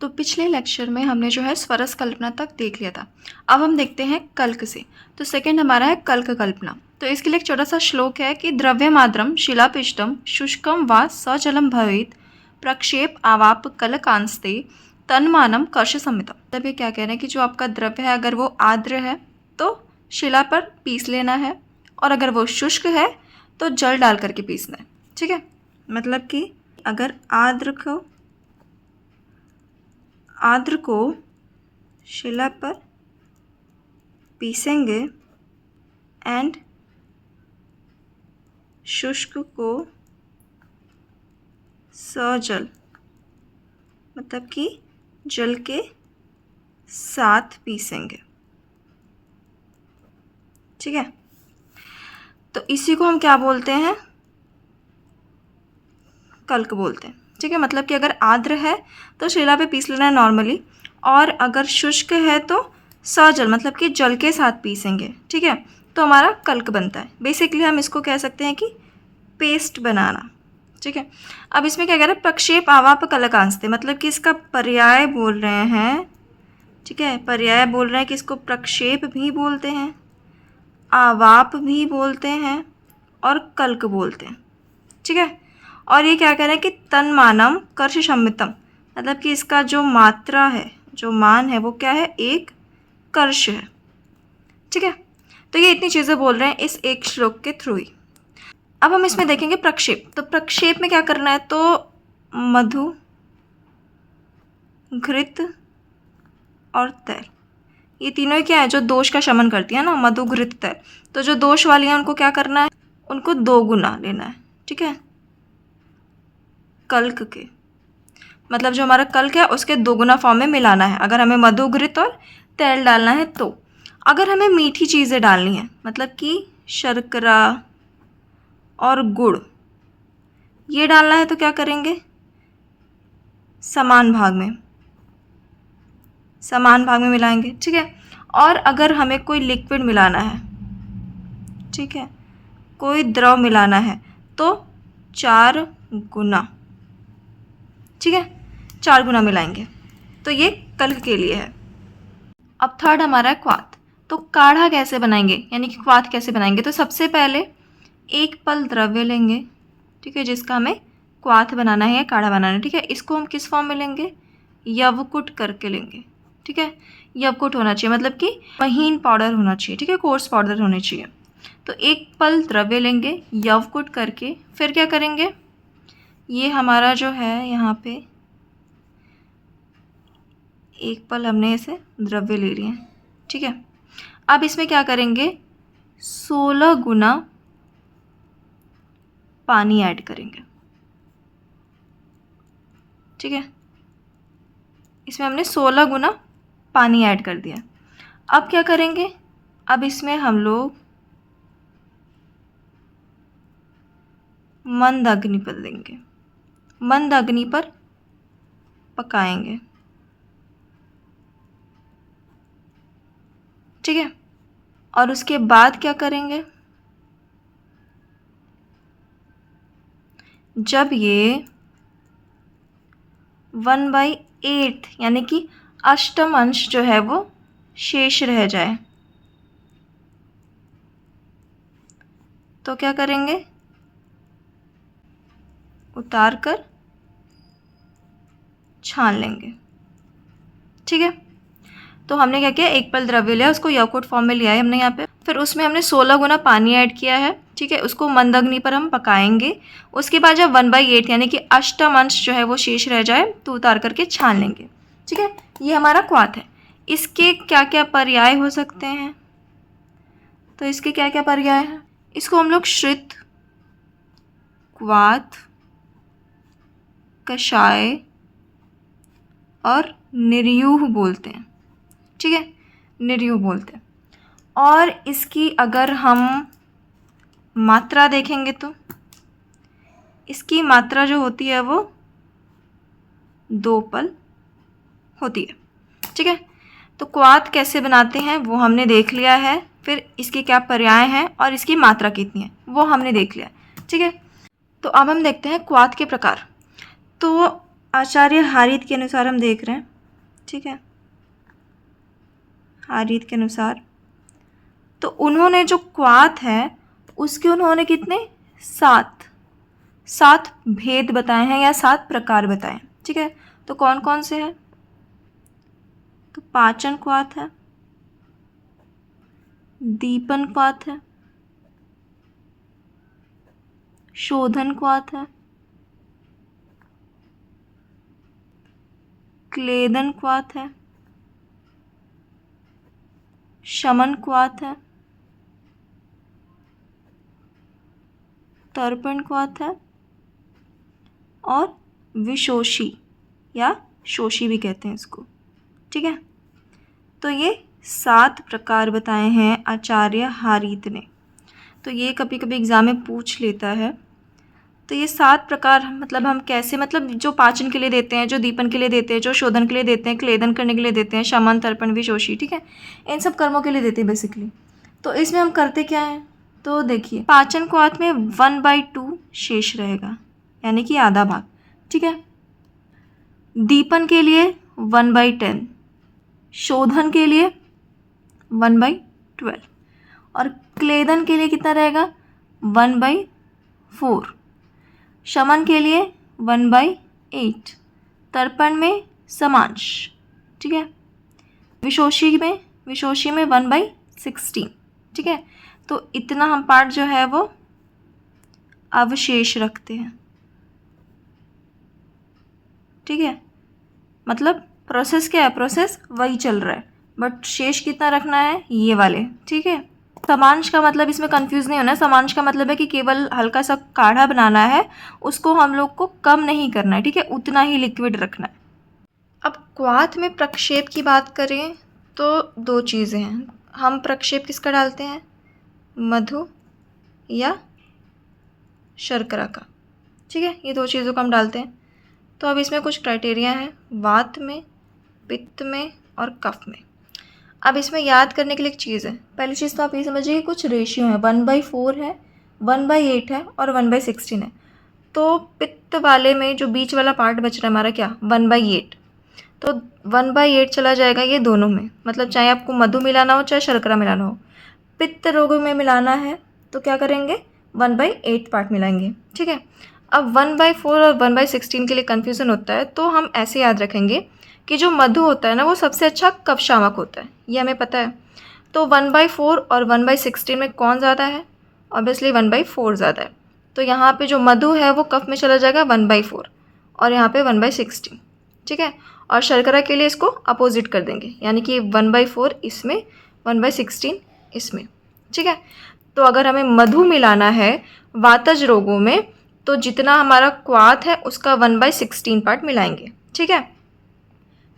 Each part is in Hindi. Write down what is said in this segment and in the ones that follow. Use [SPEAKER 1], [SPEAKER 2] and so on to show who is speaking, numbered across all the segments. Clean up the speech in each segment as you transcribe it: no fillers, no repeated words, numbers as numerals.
[SPEAKER 1] तो पिछले लेक्चर में हमने जो है स्वरस कल्पना तक देख लिया था। अब हम देखते हैं कल्क से। तो सेकंड हमारा है कल्क कल्पना। तो इसके लिए एक छोटा सा श्लोक है कि द्रव्यमाद्रम शिलापिष्टम शुष्कम वा सजलम भवेत् प्रक्षेप आवाप कलकांस्ते तन्मानम कर्ष संहितम। तब ये क्या कह रहे हैं कि जो आपका द्रव्य है अगर वो आर्द्र है तो शिला पर पीस लेना है, और अगर वो शुष्क है तो जल डाल करके पीसना है। ठीक है, मतलब कि अगर आर्द्र को शिला पर पीसेंगे एंड शुष्क को सजल, मतलब कि जल के साथ पीसेंगे। ठीक है, तो इसी को हम क्या बोलते हैं, कल्क बोलते हैं। ठीक है, मतलब कि अगर आर्द्र है तो शिला पे पीस लेना है नॉर्मली, और अगर शुष्क है तो सजल मतलब कि जल के साथ पीसेंगे। ठीक है, तो हमारा कल्क बनता है। बेसिकली हम इसको कह सकते हैं कि पेस्ट बनाना। ठीक है, अब इसमें क्या कह रहे हैं, प्रक्षेप आवाप कलकांस्ते, मतलब कि इसका पर्याय बोल रहे हैं। ठीक है, पर्याय बोल रहे हैं कि इसको प्रक्षेप भी बोलते हैं, आवाप भी बोलते हैं और कल्क बोलते हैं। ठीक है, और ये क्या कह रहे हैं कि तन्मानम कर्ष संहितम, मतलब कि इसका जो मात्रा है, जो मान है वो क्या है, एक कर्ष है। ठीक है, तो ये इतनी चीज़ें बोल रहे हैं इस एक श्लोक के थ्रू ही। अब हम इसमें देखेंगे प्रक्षेप। तो प्रक्षेप में क्या करना है, तो मधु, घृत और तैल, ये तीनों ही क्या है, जो दोष का शमन करती है ना, मधु घृत तैल। तो जो दोष वाली हैं उनको क्या करना है, उनको 2 गुना लेना है। ठीक है, कल्क के, मतलब जो हमारा कल्क है उसके 2 गुना फॉर्म में मिलाना है अगर हमें मधु घृत और तेल डालना है। तो अगर हमें मीठी चीज़ें डालनी है, मतलब कि शर्करा और गुड़ ये डालना है, तो क्या करेंगे, समान भाग में मिलाएंगे। ठीक है, और अगर हमें कोई लिक्विड मिलाना है, ठीक है, कोई द्रव मिलाना है, तो 4 गुना, ठीक है, 4 गुना मिलाएंगे। तो ये कल्क के लिए है। अब थर्ड हमारा है क्वाथ। तो काढ़ा कैसे बनाएंगे, यानी कि क्वाथ कैसे बनाएंगे, तो सबसे पहले एक पल द्रव्य लेंगे, ठीक है, जिसका हमें क्वाथ बनाना है या काढ़ा बनाना है। ठीक है, इसको हम किस फॉर्म में लेंगे, यवकुट करके लेंगे। ठीक है, यवकुट होना चाहिए, मतलब कि महीन पाउडर होना चाहिए। ठीक है, कोर्स पाउडर होने चाहिए। तो एक पल द्रव्य लेंगे यवकुट करके, फिर क्या करेंगे, ये हमारा जो है यहाँ पे एक पल हमने ऐसे द्रव्य ले लिए। ठीक है, अब इसमें क्या करेंगे, 16 गुना पानी ऐड करेंगे। ठीक है, इसमें हमने 16 गुना पानी ऐड कर दिया। अब क्या करेंगे, अब इसमें हम लोग मंद अग्नि पर देंगे, मंद अग्नि पर पकाएंगे। ठीक है, और उसके बाद क्या करेंगे, जब ये 1/8 यानी कि अष्टम अंश जो है वो शेष रह जाए, तो क्या करेंगे, उतार कर छान लेंगे। ठीक है, तो हमने क्या किया, एक पल द्रव्य लिया, उसको यवकुट फॉर्म में लिया है हमने यहाँ पे, फिर उसमें हमने 16 गुना पानी ऐड किया है। ठीक है, उसको मंद अग्नि पर हम पकाएंगे। उसके बाद जब 1/8 यानी कि अष्टम अंश जो है वो शेष रह जाए तो उतार करके छान लेंगे। ठीक है, ये हमारा क्वाथ है। इसके क्या क्या पर्याय हो सकते हैं, तो इसके क्या क्या पर्याय हैं, इसको हम लोग श्रित, क्वाथ, कषाय और निर्यूह बोलते हैं। ठीक है, निर्यूह बोलते हैं। और इसकी अगर हम मात्रा देखेंगे तो इसकी मात्रा जो होती है वो 2 पल होती है। ठीक है, तो क्वाथ कैसे बनाते हैं वो हमने देख लिया है, फिर इसके क्या पर्याय हैं और इसकी मात्रा कितनी है वो हमने देख लिया। ठीक है, तो अब हम देखते हैं क्वाथ के प्रकार। तो आचार्य हारीत के अनुसार हम देख रहे हैं, ठीक है, हारीत के अनुसार तो उन्होंने जो क्वाथ है उसके उन्होंने कितने 7 भेद बताए हैं या 7 प्रकार बताए हैं, ठीक है। तो कौन कौन से हैं? तो पाचन क्वाथ है, दीपन क्वाथ है, शोधन क्वाथ है, क्लेदन क्वाथ है, शमन क्वाथ है, तर्पण क्वाथ है और विशोषी या शोषी भी कहते हैं इसको, ठीक है। तो ये 7 प्रकार बताए हैं आचार्य हारीत ने। तो ये कभी कभी एग्ज़ाम में पूछ लेता है। तो ये 7 प्रकार मतलब हम कैसे, मतलब जो पाचन के लिए देते हैं, जो दीपन के लिए देते हैं, जो शोधन के लिए देते हैं, क्लेदन करने के लिए देते हैं, शमन, तर्पण, विशोषी, ठीक है, इन सब कर्मों के लिए देते हैं बेसिकली। तो इसमें हम करते क्या हैं? तो देखिए, पाचन क्वाथ में 1/2 शेष रहेगा, यानी कि आधा भाग, ठीक है। दीपन के लिए 1/10, शोधन के लिए 1/12 और क्लेदन के लिए कितना रहेगा 1/4, शमन के लिए 1/8, तर्पण में समांश, ठीक है, विशोषी में 1/16, ठीक है। तो इतना हम पार्ट जो है वो अवशेष रखते हैं, ठीक है। मतलब प्रोसेस क्या है, प्रोसेस वही चल रहा है, बट शेष कितना रखना है, ये वाले, ठीक है। समांश का मतलब इसमें कंफ्यूज नहीं होना है। समांश का मतलब है कि केवल हल्का सा काढ़ा बनाना है, उसको हम लोग को कम नहीं करना है, ठीक है, उतना ही लिक्विड रखना है। अब क्वाथ में प्रक्षेप की बात करें तो 2 चीज़ें हैं। हम प्रक्षेप किसका डालते हैं, मधु या शर्करा का, ठीक है, ये 2 चीज़ों का हम डालते हैं। तो अब इसमें कुछ क्राइटेरिया है, वात में, पित्त में और कफ में। अब इसमें याद करने के लिए एक चीज़ है। पहली चीज़ तो आप ये समझिए कि कुछ रेशियो है, 1/4 है, 1/8 है और 1/16 है। तो पित्त वाले में जो बीच वाला पार्ट बच रहा है हमारा क्या, 1/8, तो 1/8 चला जाएगा ये दोनों में, मतलब चाहे आपको मधु मिलाना हो चाहे शर्करा मिलाना हो। पित्त रोगों में मिलाना है तो क्या करेंगे, 1/8 पार्ट मिलाएंगे, ठीक है। अब 1/4 और 1/16 के लिए कन्फ्यूज़न होता है, तो हम ऐसे याद रखेंगे कि जो मधु होता है ना वो सबसे अच्छा कफ शामक होता है, ये हमें पता है। तो 1/4 और 1/16 में कौन ज़्यादा है, ऑब्वियसली 1/4 ज़्यादा है। तो यहाँ पे जो मधु है वो कफ में चला जाएगा 1/4 और यहाँ पे 1/16, ठीक है। और शर्करा के लिए इसको अपोजिट कर देंगे, यानी कि 1/4 इसमें, 1/16 इसमें, ठीक है। तो अगर हमें मधु मिलाना है वातज रोगों में तो जितना हमारा क्वाथ है उसका 1/16 पार्ट मिलाएंगे, ठीक है।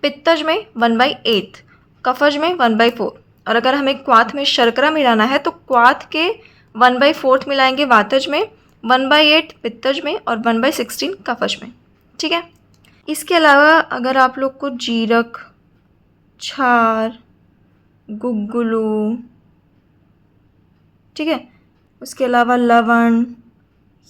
[SPEAKER 1] पित्तज में 1/8, कफज में 1/4 और अगर हमें क्वाथ में शर्करा मिलाना है तो क्वाथ के 1/4 मिलाएंगे वातज में, 1/8 पित्तज में और 1/16 कफज में, ठीक है। इसके अलावा अगर आप लोग को जीरक, छार, गुग्गुलू, ठीक है, उसके अलावा लवण,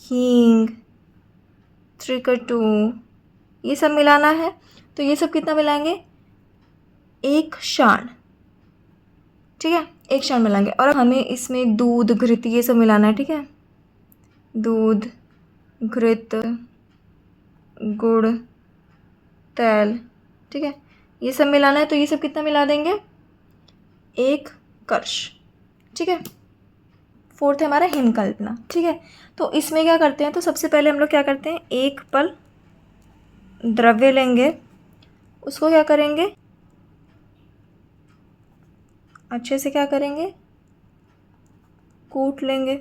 [SPEAKER 1] हींग, त्रिकटु, ये सब मिलाना है तो ये सब कितना मिलाएंगे, 1 शाण, ठीक है, 1 शाण मिलाएंगे। और हमें इसमें दूध, घृत ये सब मिलाना है, ठीक है, दूध, घृत, गुड़, तेल, ठीक है, ये सब मिलाना है तो ये सब कितना मिला देंगे, 1 कलश, ठीक है। 4th है हमारा हिमकल्पना, ठीक है। तो इसमें क्या करते हैं, तो सबसे पहले हम लोग क्या करते हैं, 1 पल द्रव्य लेंगे, उसको क्या करेंगे, अच्छे से क्या करेंगे, कूट लेंगे,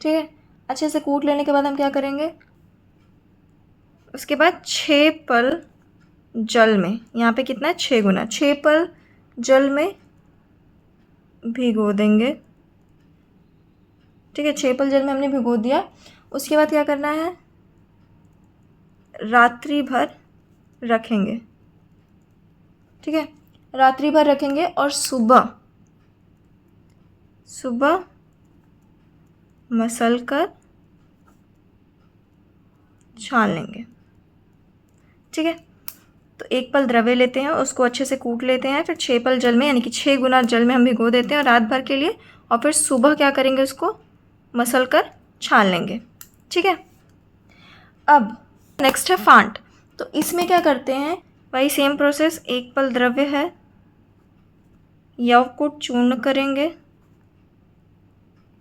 [SPEAKER 1] ठीक है। अच्छे से कूट लेने के बाद हम क्या करेंगे, उसके बाद 6 पल जल में, यहाँ पे कितना है 6 गुना, 6 पल जल में भिगो देंगे, ठीक है। 6 पल जल में हमने भिगो दिया। उसके बाद क्या करना है, रात्रि भर रखेंगे, ठीक है, रात्रि भर रखेंगे और सुबह मसल कर छान लेंगे। ठीक है, तो 1 पल द्रव्य लेते हैं, उसको अच्छे से कूट लेते हैं, फिर 6 पल जल में यानी कि 6 गुना जल में हम भिगो देते हैं रात भर के लिए, और फिर सुबह क्या करेंगे, उसको मसल कर छान लेंगे। ठीक है, अब नेक्स्ट है फांट। तो इसमें क्या करते हैं, वही सेम प्रोसेस, 1 पल द्रव्य है, यव को चूर्ण करेंगे।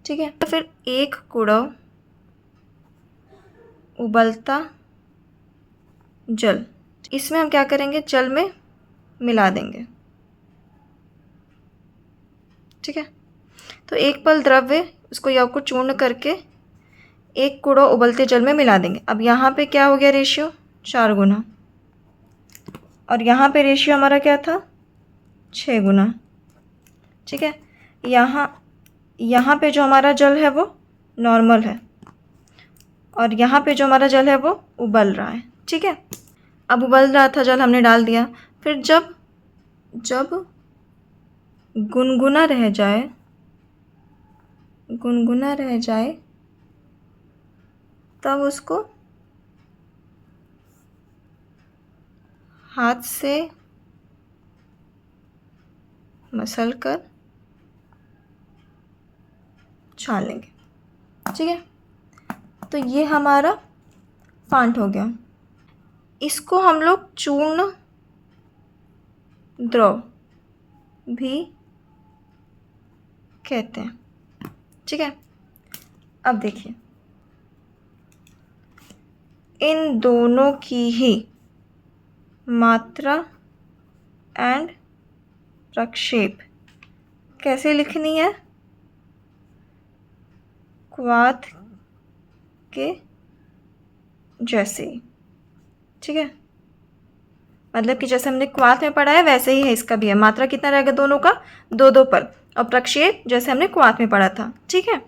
[SPEAKER 1] ठीक है, तो फिर 1 कुड़व उबलता जल, इसमें हम क्या करेंगे, जल में मिला देंगे। ठीक है, तो 1 पल द्रव्य, उसको यव को चूर्ण करके 1 कुड़व उबलते जल में मिला देंगे। अब यहाँ पे क्या हो गया रेशियो, 4 गुना, और यहाँ पे रेशियो हमारा क्या था, 6 गुना। ठीक है, यहाँ पे जो हमारा जल है वो नॉर्मल है, और यहाँ पे जो हमारा जल है वो उबल रहा है। ठीक है, अब उबल रहा था जल, हमने डाल दिया, फिर जब गुनगुना रह जाए तब उसको हाथ से मसल कर छान लेंगे। ठीक है, तो ये हमारा फांट हो गया। इसको हम लोग चूर्ण द्रव भी कहते हैं। ठीक है, अब देखिए, इन दोनों की ही मात्रा एंड प्रक्षेप कैसे लिखनी है, क्वाथ के जैसे। ठीक है, मतलब कि जैसे हमने क्वाथ में पढ़ा है वैसे ही है इसका भी है। मात्रा कितना रहेगा दोनों का, 2-2 पल, और प्रक्षेप जैसे हमने क्वाथ में पढ़ा था। ठीक है।